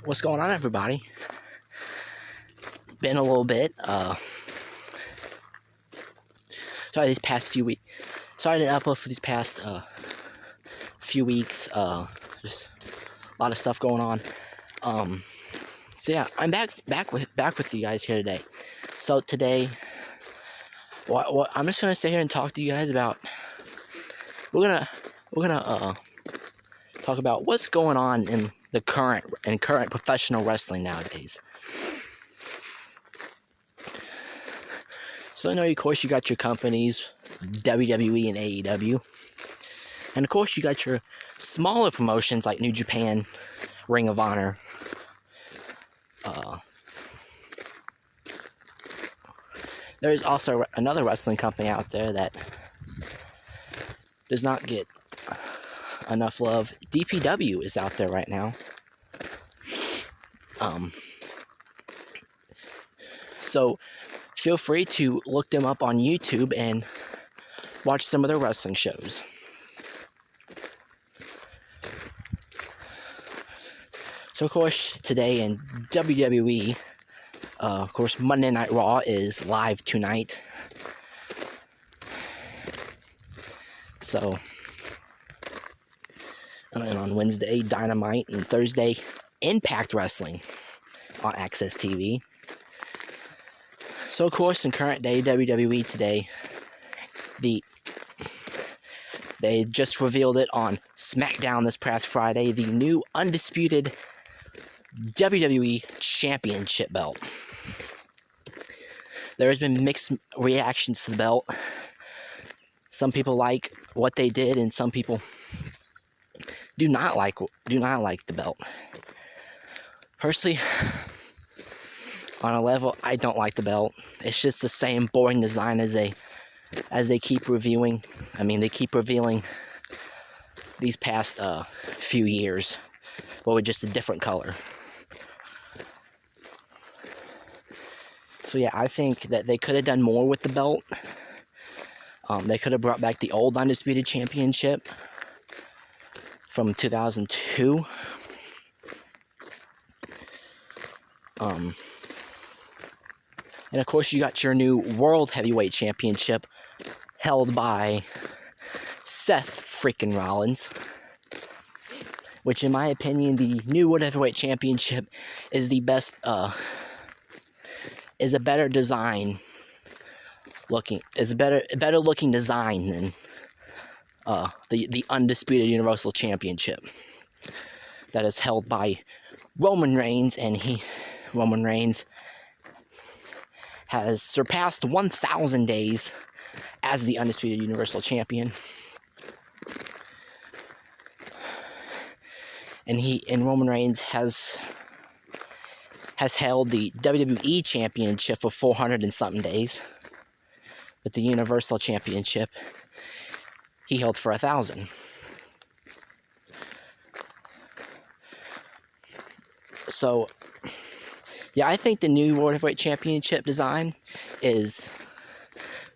What's going on, everybody? It's been a little bit. Sorry, these past few weeks. Sorry to upload for these past few weeks. Just a lot of stuff going on. So yeah, I'm back with you guys here today. So today, what I'm just gonna sit here and talk to you guys about. We're gonna talk about what's going on in the current professional wrestling nowadays. So I know, of course, you got your companies, WWE and AEW. And of course, you got your smaller promotions like New Japan, Ring of Honor. There's also another wrestling company out there that does not get enough love. DPW is out there right now. So feel free to look them up on YouTube and watch some of their wrestling shows. So of course, today in WWE, of course, Monday Night Raw is live tonight. So, and then on Wednesday, Dynamite, and Thursday, Impact Wrestling on Access TV. So of course, in current day WWE today, they just revealed it on SmackDown this past Friday, the new undisputed WWE Championship belt. There has been mixed reactions to the belt. Some people like what they did, and some people do not like the belt. Personally, on a level, I don't like the belt. It's just the same boring design as they keep reviewing. I mean, they keep revealing these past few years, but with just a different color. So yeah, I think that they could have done more with the belt. They could have brought back the old Undisputed Championship from 2002. And of course, you got your new World Heavyweight Championship held by Seth freaking Rollins, which in my opinion, the new World Heavyweight Championship is the best, is a better design looking, is a better looking design than the Undisputed Universal Championship that is held by Roman Reigns, and Roman Reigns has surpassed 1,000 days as the Undisputed Universal Champion. And Roman Reigns has held the WWE Championship for 400 and something days. But the Universal Championship, he held for 1,000. So, yeah, I think the new World Heavyweight Championship design is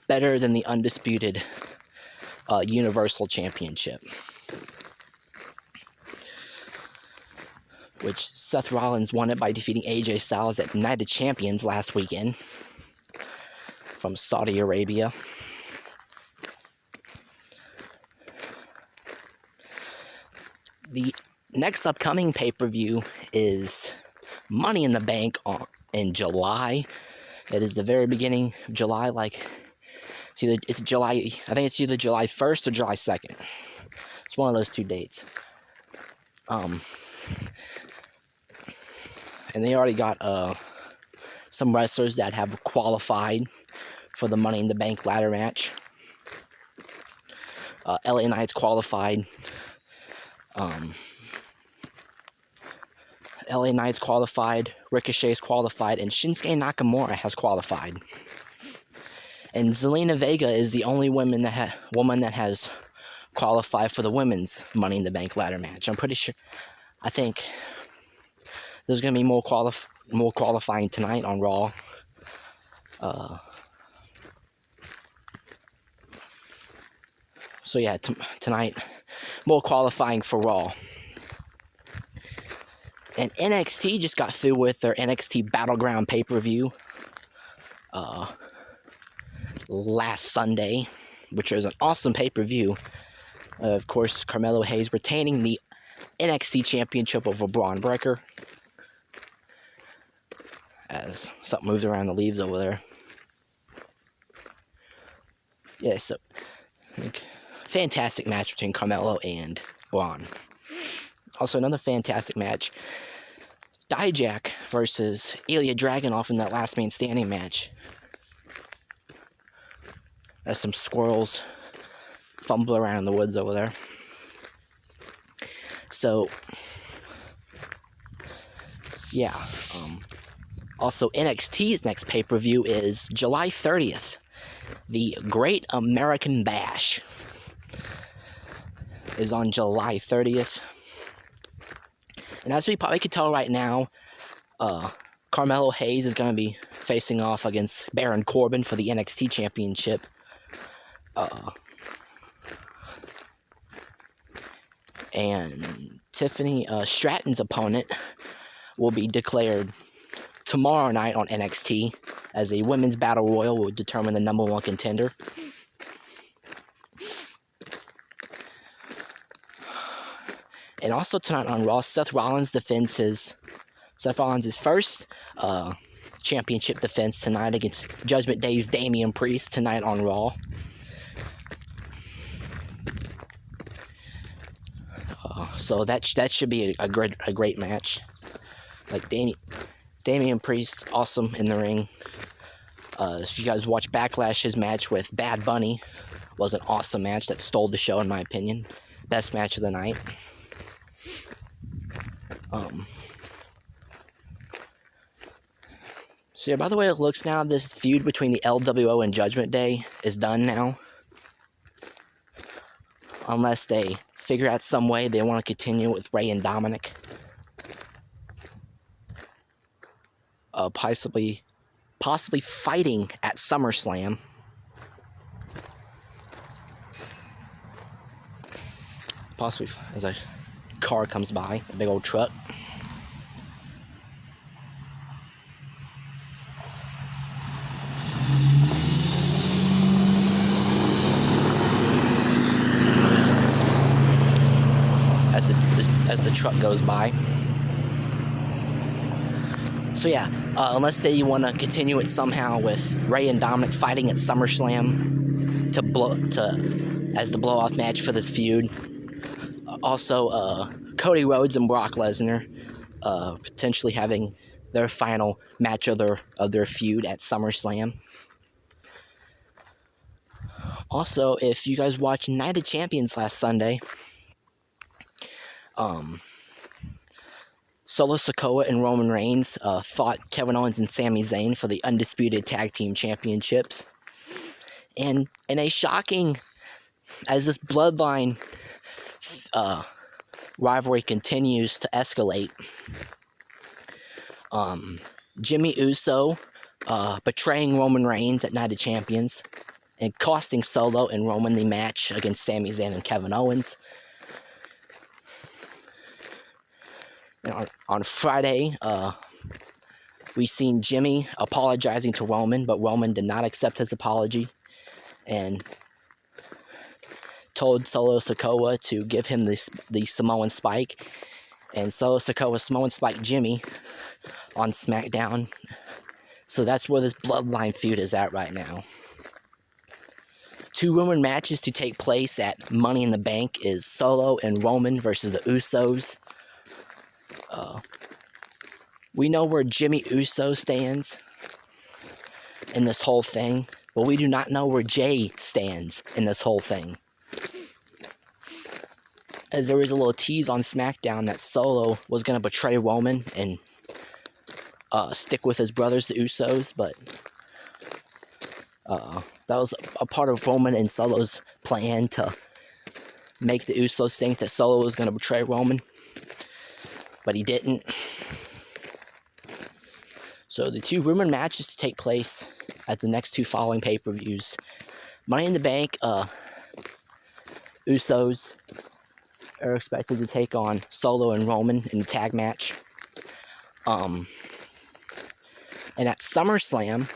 better than the Undisputed Universal Championship, which Seth Rollins won it by defeating AJ Styles at Night of Champions last weekend from Saudi Arabia. The next upcoming pay-per-view is Money in the Bank in July. It is the very beginning of July, it's July, I think it's either July 1st or July 2nd. It's one of those two dates. And they already got some wrestlers that have qualified for the Money in the Bank ladder match. LA Knight's qualified. LA Knight's qualified, Ricochet's qualified, and Shinsuke Nakamura has qualified. And Zelina Vega is the only woman that has qualified for the women's Money in the Bank ladder match. I'm pretty sure. I think there's going to be more qualifying tonight on Raw. So yeah, tonight, more qualifying for Raw. And NXT just got through with their NXT Battleground pay-per-view last Sunday, which was an awesome pay-per-view. Of course, Carmelo Hayes retaining the NXT Championship over Braun Breaker. As something moves around the leaves over there. Yeah, so fantastic match between Carmelo and Braun. Also, another fantastic match. Dijak versus Ilya Dragunov in that last man standing match. As some squirrels fumble around in the woods over there. So, yeah. Also, NXT's next pay-per-view is July 30th. The Great American Bash is on July 30th. And as we probably could tell right now, Carmelo Hayes is going to be facing off against Baron Corbin for the NXT Championship. And Tiffany Stratton's opponent will be declared tomorrow night on NXT as a women's battle royal will determine the number one contender. And also tonight on Raw, Seth Rollins defends his first championship defense tonight against Judgment Day's Damian Priest tonight on Raw. So that should be a great match. Like Damian Priest, awesome in the ring. If you guys watch Backlash, his match with Bad Bunny was an awesome match that stole the show in my opinion. Best match of the night. So yeah, by the way it looks now, this feud between the LWO and Judgment Day is done now. Unless they figure out some way they want to continue with Rey and Dominic. Possibly fighting at SummerSlam. Possibly as a car comes by, a big old truck. As the truck goes by. So yeah, unless they want to continue it somehow with Rey and Dominic fighting at SummerSlam as the blow-off match for this feud. Also, Cody Rhodes and Brock Lesnar potentially having their final match of their feud at SummerSlam. Also, if you guys watched Night of Champions last Sunday, Solo Sikoa and Roman Reigns fought Kevin Owens and Sami Zayn for the undisputed tag team championships. And in a shocking, as this bloodline rivalry continues to escalate, Jimmy Uso betraying Roman Reigns at Night of Champions and costing Solo and Roman the match against Sami Zayn and Kevin Owens. And on Friday, we seen Jimmy apologizing to Roman, but Roman did not accept his apology and told Solo Sikoa to give him the Samoan Spike. And Solo Sikoa Samoan Spike Jimmy on SmackDown. So that's where this bloodline feud is at right now. 2 rumored matches to take place at Money in the Bank is Solo and Roman versus the Usos. We know where Jimmy Uso stands in this whole thing, but we do not know where Jay stands in this whole thing. As there was a little tease on SmackDown that Solo was going to betray Roman and stick with his brothers, the Usos, but that was a part of Roman and Solo's plan to make the Usos think that Solo was going to betray Roman, but he didn't. So the 2 rumored matches to take place at the next 2 following pay-per-views. Money in the Bank, Usos are expected to take on Solo and Roman in a tag match. And at SummerSlam,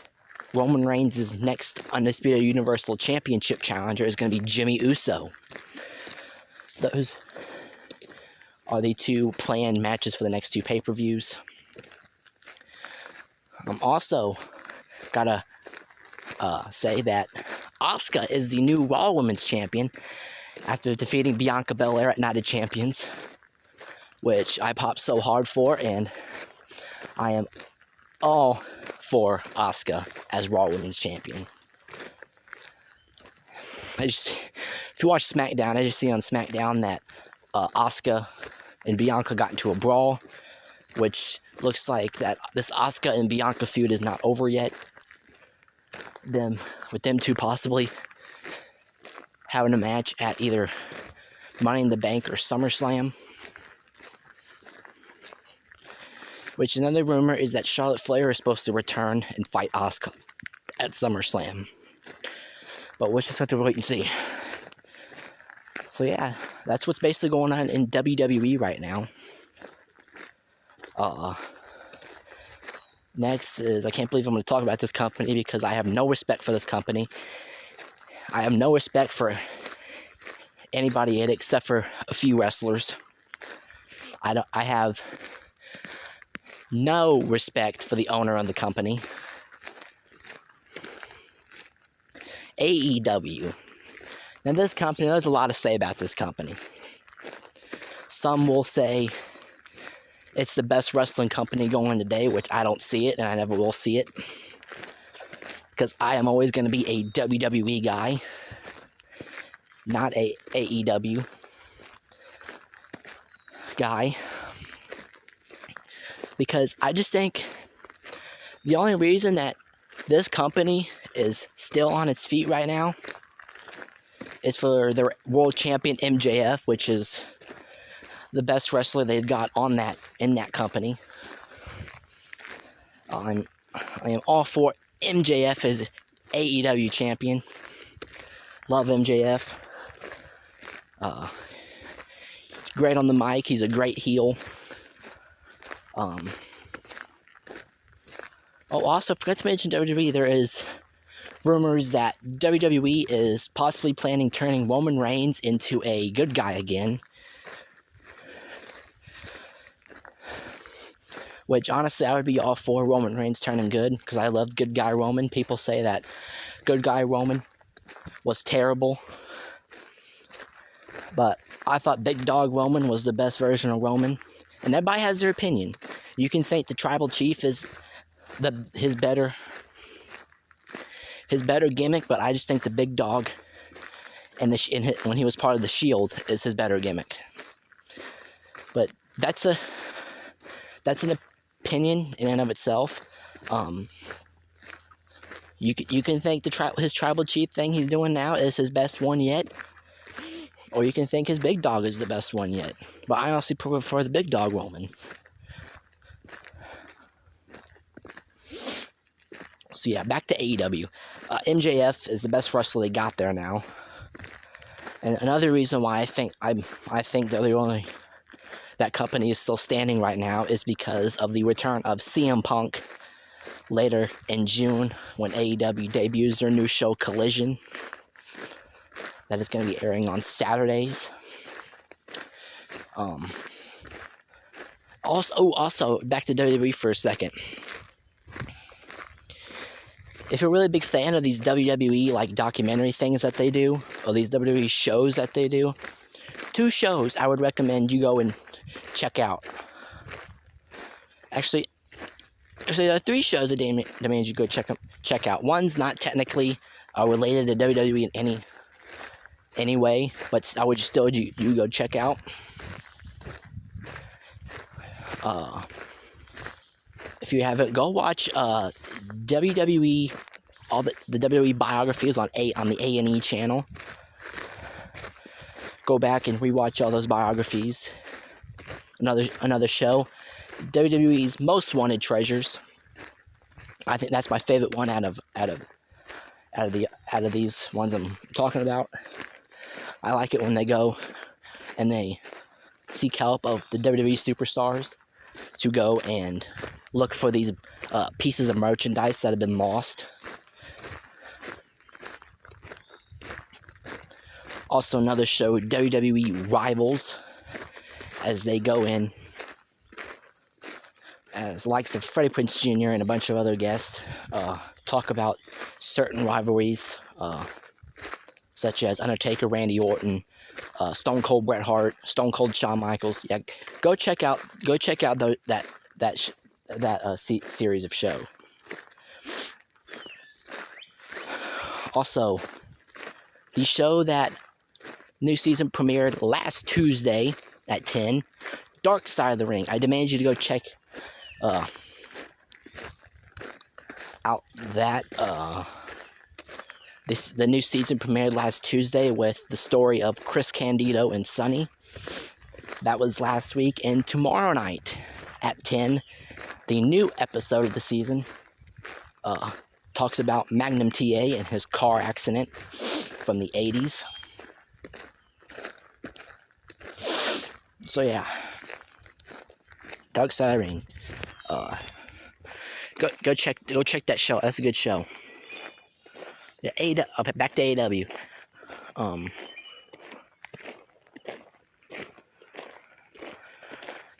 Roman Reigns' next Undisputed Universal Championship challenger is going to be Jimmy Uso. Those are the two planned matches for the next two pay-per-views. Also, gotta say that Asuka is the new Raw Women's Champion after defeating Bianca Belair at Night of Champions, which I popped so hard for, and I am all for Asuka as Raw Women's Champion. If you watch SmackDown, I just see on SmackDown that Asuka and Bianca got into a brawl, which looks like that this Asuka and Bianca feud is not over yet. With them two possibly having a match at either Money in the Bank or SummerSlam. Which another rumor is that Charlotte Flair is supposed to return and fight Asuka at SummerSlam. But we'll just have to wait and see. So yeah, that's what's basically going on in WWE right now. Next is, I can't believe I'm going to talk about this company because I have no respect for this company. I have no respect for anybody in it except for a few wrestlers. I have no respect for the owner of the company. AEW. Now this company, there's a lot to say about this company. Some will say it's the best wrestling company going today, which I don't see it, and I never will see it. Because I am always going to be a WWE guy, not a AEW guy. Because I just think the only reason that this company is still on its feet right now is for their world champion MJF, which is the best wrestler they've got in that company. I am all for MJF as AEW champion. Love MJF. Great on the mic. He's a great heel. Also forgot to mention WWE. There is rumors that WWE is possibly planning turning Roman Reigns into a good guy again. Which, honestly, I would be all for Roman Reigns turning good, because I loved Good Guy Roman. People say that Good Guy Roman was terrible. But I thought Big Dog Roman was the best version of Roman. And everybody has their opinion. You can think the Tribal Chief is his better gimmick, but I just think the Big Dog and when he was part of the Shield is his better gimmick. But that's an opinion in and of itself. You can think his Tribal Chief thing he's doing now is his best one yet, or you can think his Big Dog is the best one yet. But I honestly prefer the Big Dog Roman. So yeah, back to AEW. MJF is the best wrestler they got there now. And another reason why I think that company is still standing right now is because of the return of CM Punk later in June when AEW debuts their new show Collision. That is going to be airing on Saturdays. Also, back to WWE for a second. If you're a really big fan of these WWE like documentary things that they do, or these WWE shows that they do, 2 shows I would recommend you go and check out. Actually, there are 3 shows that demand you go check out. One's not technically related to WWE in any way, but I would still you go check out. If you haven't, go watch WWE, all the WWE biographies on the A&E channel. Go back and rewatch all those biographies. Another show, WWE's Most Wanted Treasures. I think that's my favorite one out of these ones I'm talking about. I like it when they go and they seek help of the WWE superstars. to go and look for these pieces of merchandise that have been lost. Also, another show, WWE Rivals, as they go in as likes of Freddie Prinze Jr. and a bunch of other guests talk about certain rivalries, such as Undertaker, Randy Orton, Stone Cold Bret Hart, Stone Cold Shawn Michaels. Yeah, go check out that series of show. Also, the show that new season premiered last Tuesday at 10, Dark Side of the Ring. I demand you to go check out that the new season premiered last Tuesday with the story of Chris Candido and Sunny. That was last week. And tomorrow night at 10, the new episode of the season talks about Magnum TA and his car accident from the 80s. So yeah, Dark Side of the Ring. Go check that show. That's a good show. Yeah, back to AEW.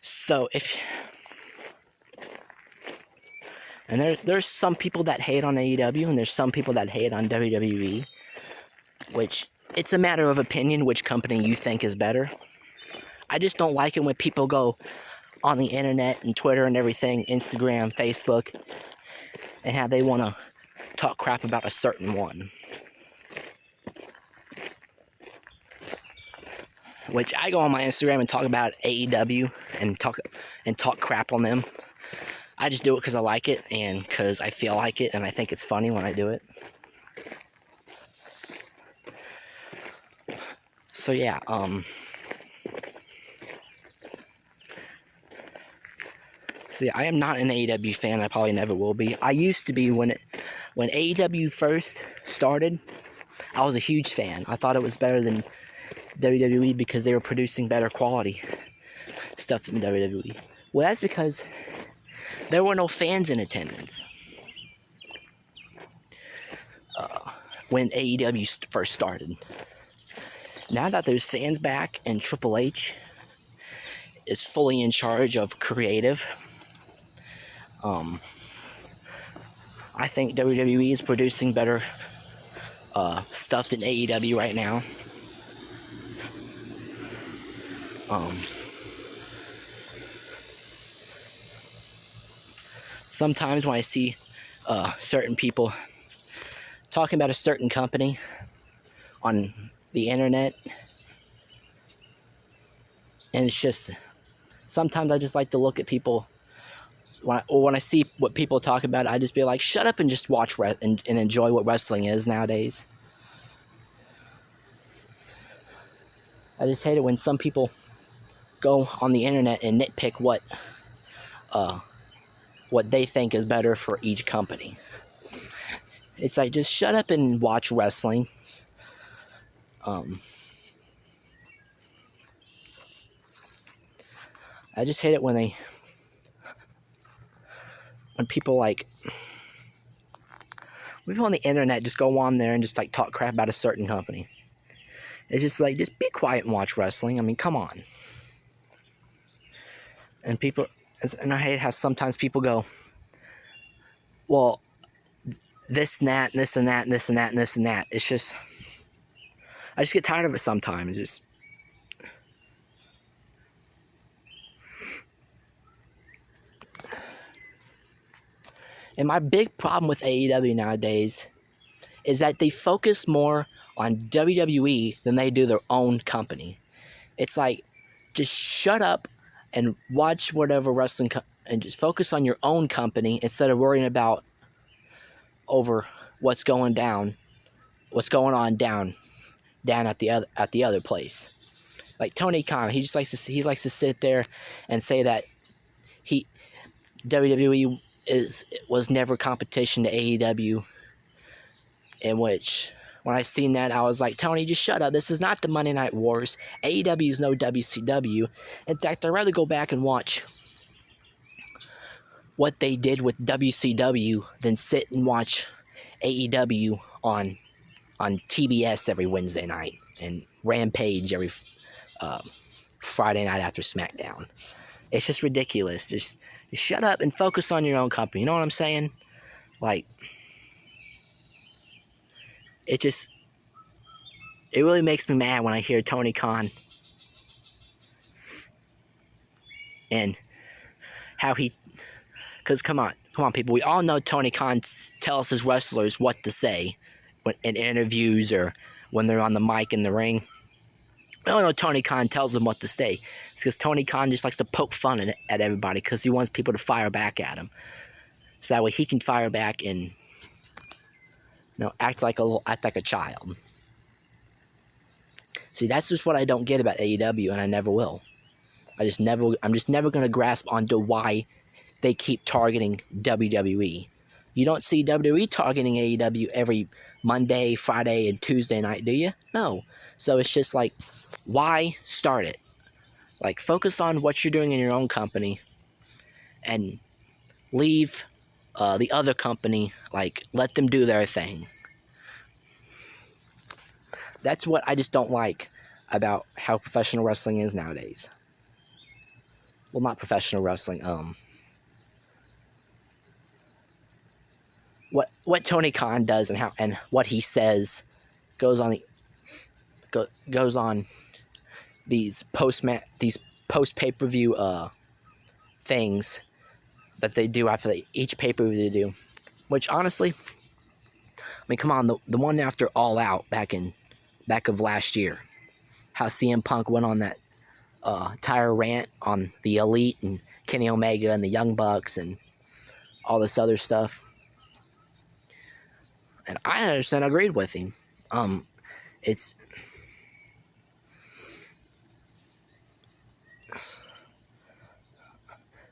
So there's some people that hate on AEW and there's some people that hate on WWE, which it's a matter of opinion which company you think is better. I just don't like it when people go on the internet and Twitter and everything, Instagram, Facebook, and how they want to talk crap about a certain one. Which I go on my Instagram and talk about AEW and talk crap on them. I just do it because I like it and because I feel like it and I think it's funny when I do it. So yeah, see, I am not an AEW fan. I probably never will be. I used to be when AEW first started. I was a huge fan. I thought it was better than WWE because they were producing better quality stuff than WWE. Well, that's because there were no fans in attendance when AEW first started. Now that there's fans back and Triple H is fully in charge of creative, I think WWE is producing better stuff than AEW right now. Sometimes when I see certain people talking about a certain company on the internet, and it's just, sometimes I just like to look at people, when I see what people talk about, I just be like, shut up and just watch and enjoy what wrestling is nowadays. I just hate it when some people go on the internet and nitpick what they think is better for each company. It's like, just shut up and watch wrestling. I just hate it when people on the internet just go on there and just like talk crap about a certain company. It's just like, just be quiet and watch wrestling. I mean, come on. And I hate how sometimes people go, well, this and that, and this and that, and this and that, and this and that. It's just, I just get tired of it sometimes. It's just, and my big problem with AEW nowadays is that they focus more on WWE than they do their own company. It's like, just shut up and watch whatever wrestling and just focus on your own company instead of worrying about over what's going on down at the other place. Like Tony Khan, he likes to sit there and say that WWE was never competition to AEW, in which when I seen that, I was like, Tony, just shut up. This is not the Monday Night Wars. AEW is no WCW. In fact, I'd rather go back and watch what they did with WCW than sit and watch AEW on TBS every Wednesday night and Rampage every Friday night after SmackDown. It's just ridiculous. Just shut up and focus on your own company. You know what I'm saying? Like, it really makes me mad when I hear Tony Khan and how he, because come on people, we all know Tony Khan tells his wrestlers what to say in interviews or when they're on the mic in the ring. I don't know Tony Khan tells them what to say. It's because Tony Khan just likes to poke fun at everybody because he wants people to fire back at him. So that way he can fire back and act like a child. See, that's just what I don't get about AEW, and I never will. I'm just never gonna grasp onto why they keep targeting WWE. You don't see WWE targeting AEW every Monday, Friday, and Tuesday night, do you? No. So it's just like, why start it? Like, focus on what you're doing in your own company and leave the other company, like, let them do their thing. That's what I just don't like about how professional wrestling is nowadays. Well, not professional wrestling, what Tony Khan does and what he says goes on these post pay-per-view things that they do after each pay-per-view they do, which honestly, I mean, come on, the one after All Out back of last year, how CM Punk went on that entire rant on the Elite and Kenny Omega and the Young Bucks and all this other stuff. And I 100% agreed with him. It's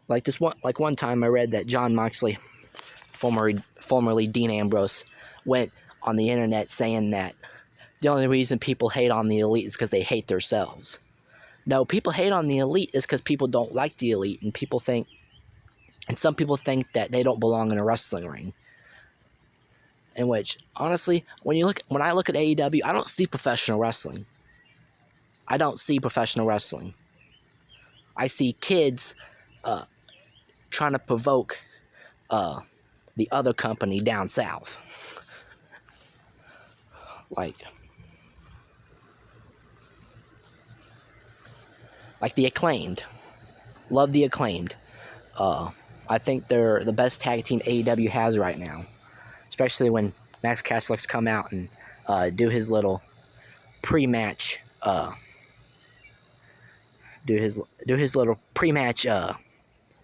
like one time I read that John Moxley, formerly Dean Ambrose, went on the internet saying that the only reason people hate on the Elite is because they hate themselves. No, people hate on the Elite is because people don't like the Elite, and some people think that they don't belong in a wrestling ring. In which, honestly, when I look at AEW, I don't see professional wrestling. I don't see professional wrestling. I see kids trying to provoke the other company down south. Like the Acclaimed. Love the Acclaimed. I think they're the best tag team AEW has right now. Especially when Max Caster's come out and do his little pre-match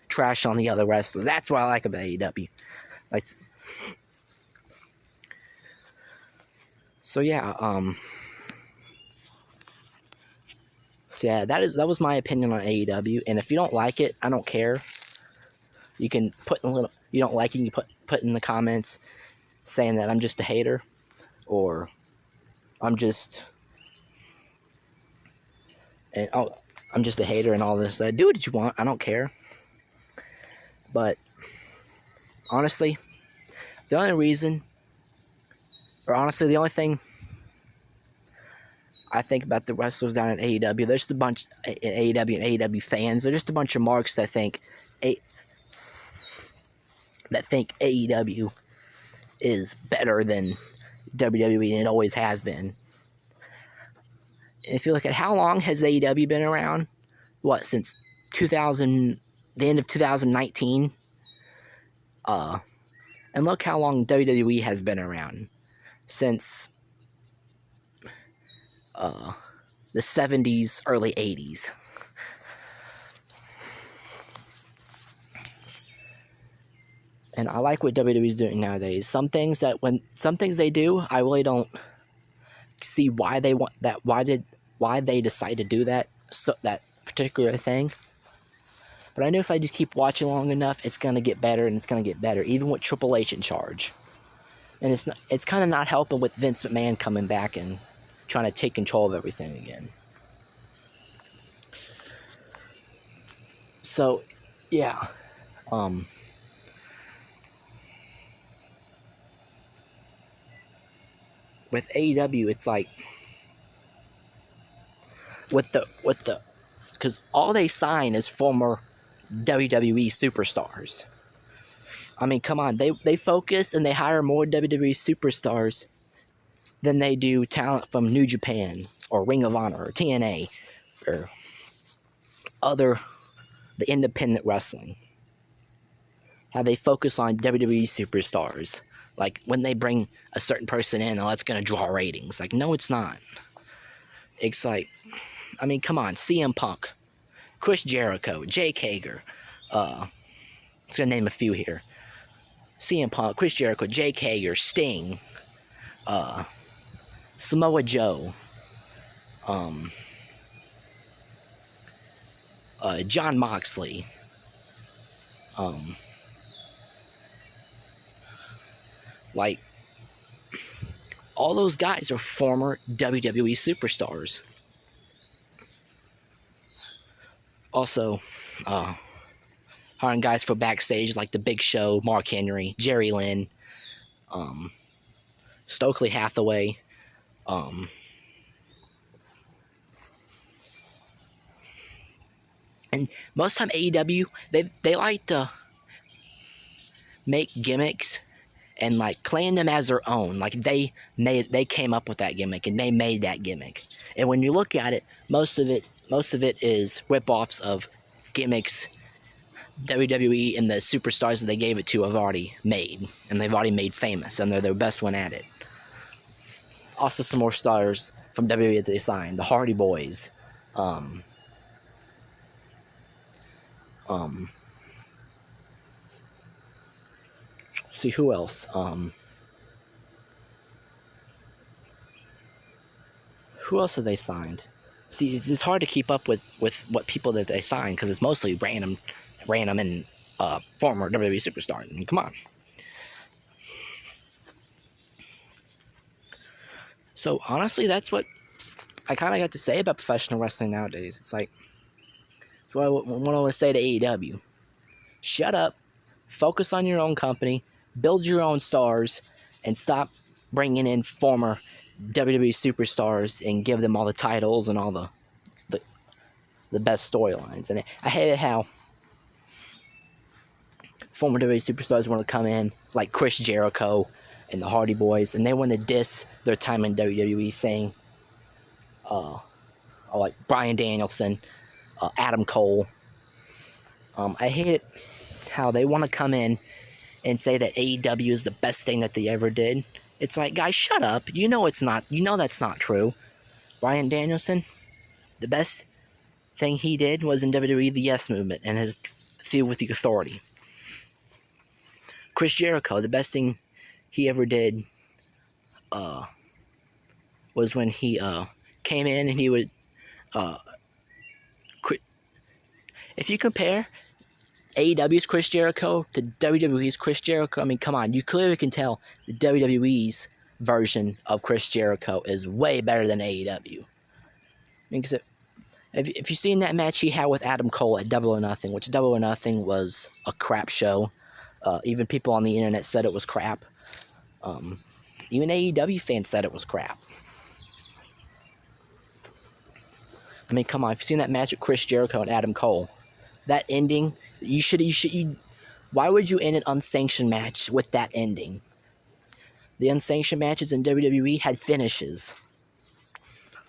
trash on the other wrestlers. That's what I like about AEW. So yeah, that was my opinion on AEW. And if you don't like it, I don't care. You can put you don't like it, you put in the comments saying that I'm just a hater, or I'm just a hater and all this. Do what you want. I don't care. But honestly, the only thing I think about the wrestlers down at AEW, there's just a bunch of AEW and AEW fans. They're just a bunch of marks that think AEW is better than WWE, and it always has been. And if you look at how long has AEW been around, since 2000, the end of 2019, and look how long WWE has been around, since the 70s, early 80s. And I like what WWE's doing nowadays. Some things they do, I really don't see why they want that. Why they decide to do that particular thing. But I know if I just keep watching long enough, it's gonna get better, and it's gonna get better, even with Triple H in charge. And it's kind of not helping with Vince McMahon coming back and trying to take control of everything again. So, yeah. with AEW, it's like with the because all they sign is former WWE superstars. I mean, come on, they focus and they hire more WWE superstars than they do talent from New Japan or Ring of Honor or TNA or the independent wrestling. How they focus on WWE superstars. Like when they bring a certain person in, oh, that's going to draw ratings. Like, no, it's not. It's like, I mean, come on, CM Punk, Chris Jericho, Jake Hager, I'm just going to name a few here. CM Punk, Chris Jericho, Jake Hager, Sting, Samoa Joe, John Moxley, like, all those guys are former WWE superstars. Also, hiring guys for backstage like The Big Show, Mark Henry, Jerry Lynn, Stokely Hathaway, and most time AEW, they like to make gimmicks and like claim them as their own. Like they came up with that gimmick and they made that gimmick. And when you look at it, most of it is rip-offs of gimmicks WWE and the superstars that they gave it to have already made, and they've already made famous, and they're their best one at it. Also, some more stars from WWE that they signed: the Hardy Boys, see who else? Who else have they signed? See, it's hard to keep up with what people that they sign because it's mostly random and former WWE superstars. I mean, come on. So honestly, that's what I kind of got to say about professional wrestling nowadays. It's like, that's what I want to say to AEW. Shut up, focus on your own company, build your own stars, and stop bringing in former WWE superstars and give them all the titles and all the best storylines. And I hated how former WWE superstars want to come in, like Chris Jericho and the Hardy Boys, and they want to diss their time in WWE, saying, like Bryan Danielson, Adam Cole. I hate how they want to come in and say that AEW is the best thing that they ever did. It's like, guys, shut up. You know it's not. You know that's not true. Bryan Danielson, the best thing he did was in WWE, the Yes Movement, and his feud with the Authority. Chris Jericho, the best thing he ever did was when he came in and he would if you compare AEW's Chris Jericho to WWE's Chris Jericho, I mean, come on, you clearly can tell the WWE's version of Chris Jericho is way better than AEW. I mean, because if you've seen that match he had with Adam Cole at Double or Nothing, which Double or Nothing was a crap show, even people on the internet said it was crap. Even AEW fans said it was crap. I mean, come on, if you've seen that match with Chris Jericho and Adam Cole, that ending, why would you end an unsanctioned match with that ending? The unsanctioned matches in WWE had finishes.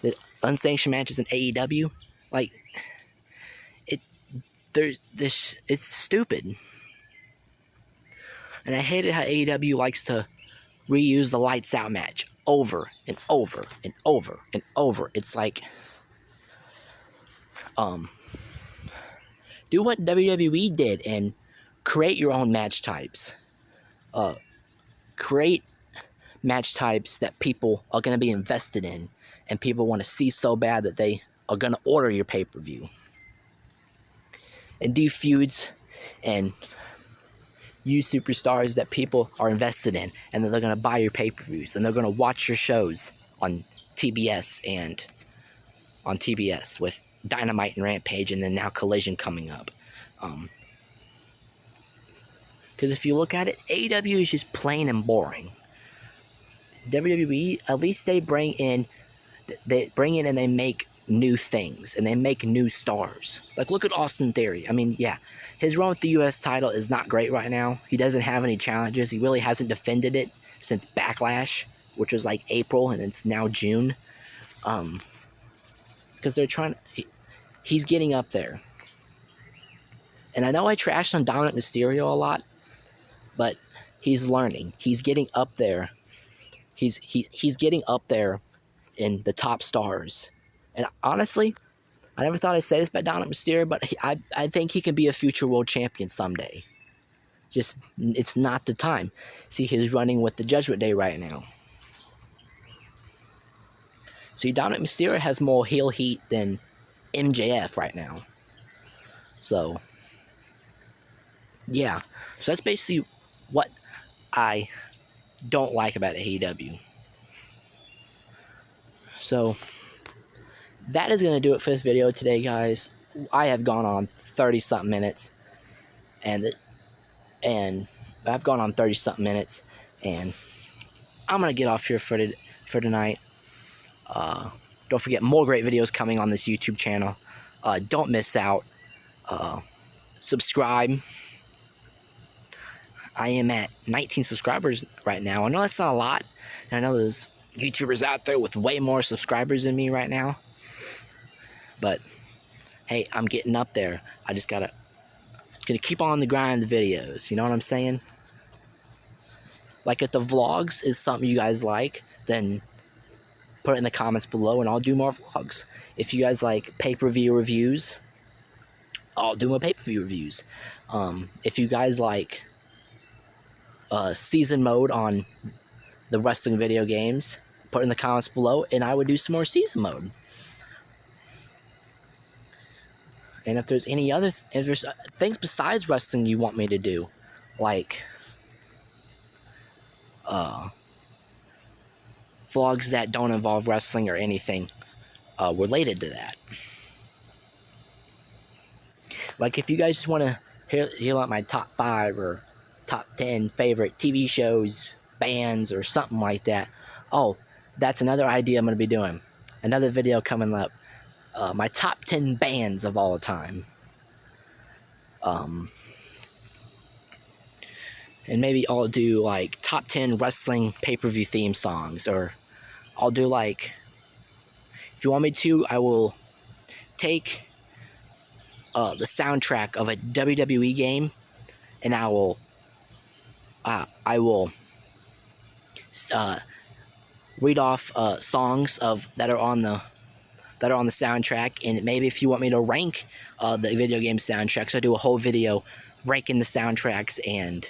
The unsanctioned matches in AEW, like, it's stupid. And I hated how AEW likes to reuse the Lights Out match over and over and over and over. It's like, do what WWE did and create your own match types. Create match types that people are going to be invested in and people want to see so bad that they are going to order your pay-per-view. And do feuds and use superstars that people are invested in and that they're going to buy your pay-per-views and they're going to watch your shows on TBS and on TBS with Dynamite and Rampage and then now Collision coming up. Because if you look at it, AEW is just plain and boring. WWE, at least they bring in and they make new things and they make new stars. Like, look at Austin Theory. I mean, yeah, his run with the U.S. title is not great right now. He doesn't have any challenges. He really hasn't defended it since Backlash, which was like April, and it's now June. Because they're trying. He's getting up there. And I know I trashed on Dominic Mysterio a lot, but he's learning. He's getting up there. He's getting up there in the top stars. And honestly, I never thought I'd say this about Dominic Mysterio, but I think he can be a future world champion someday. Just, it's not the time. See, he's running with the Judgment Day right now. See, Dominic Mysterio has more heel heat than MJF right now. So, yeah. So that's basically what I don't like about AEW. So, that is going to do it for this video today, guys. I have gone on 30-something minutes. And I've gone on 30-something minutes. And I'm going to get off here for tonight. Don't forget, more great videos coming on this YouTube channel. Don't miss out. Subscribe. I am at 19 subscribers right now. I know that's not a lot. And I know there's YouTubers out there with way more subscribers than me right now. But, hey, I'm getting up there. I just gonna keep on the grind of the videos. You know what I'm saying? Like, if the vlogs is something you guys like, then put it in the comments below and I'll do more vlogs. If you guys like pay-per-view reviews, I'll do more pay-per-view reviews. If you guys like season mode on the wrestling video games, put it in the comments below and I would do some more season mode. And if there's any other if there's things besides wrestling you want me to do, like vlogs that don't involve wrestling or anything related to that. Like, if you guys just want to hear out my top 5 or top 10 favorite TV shows, bands, or something like that, oh, that's another idea I'm going to be doing. Another video coming up. My top 10 bands of all time. And maybe I'll do, like, top 10 wrestling pay-per-view theme songs. Or I'll do, like, if you want me to, I will take the soundtrack of a WWE game, and I will read off songs that are on the soundtrack, and maybe if you want me to rank the video game soundtracks, I do a whole video ranking the soundtracks and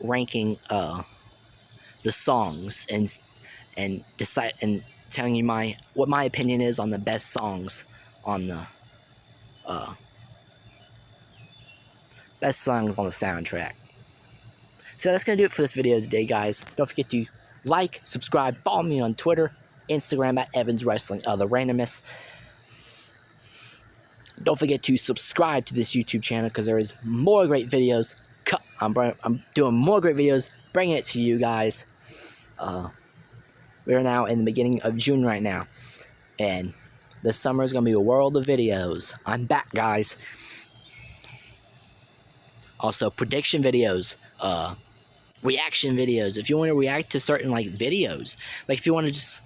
ranking the songs and decide and telling you what my opinion is on the best songs on the soundtrack. So that's gonna do it for this video today, guys. Don't forget to like, subscribe, follow me on Twitter, Instagram at Evans Wrestling, the Randomness. Don't forget to subscribe to this YouTube channel because there is more great videos. I'm doing more great videos, bringing it to you guys. We're now in the beginning of June right now, and this summer is gonna be a world of videos. I'm back, guys. Also, prediction videos, reaction videos. If you want to react to certain like videos, like if you want to just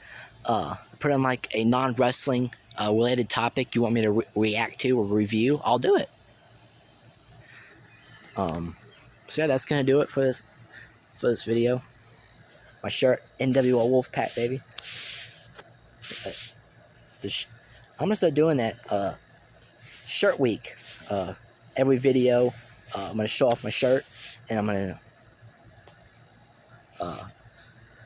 put on like a non-wrestling related topic you want me to react to or review, I'll do it. So yeah, that's gonna do it for this video. My shirt, NWO Wolfpack, baby. I'm gonna start doing that shirt week. Every video, I'm gonna show off my shirt, and I'm gonna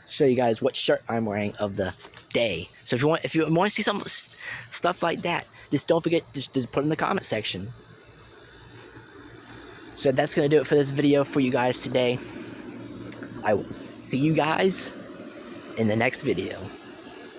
show you guys what shirt I'm wearing of the day. So if you want to see some stuff like that, just don't forget, just put it in the comment section. So that's gonna do it for this video for you guys today. I will see you guys in the next video.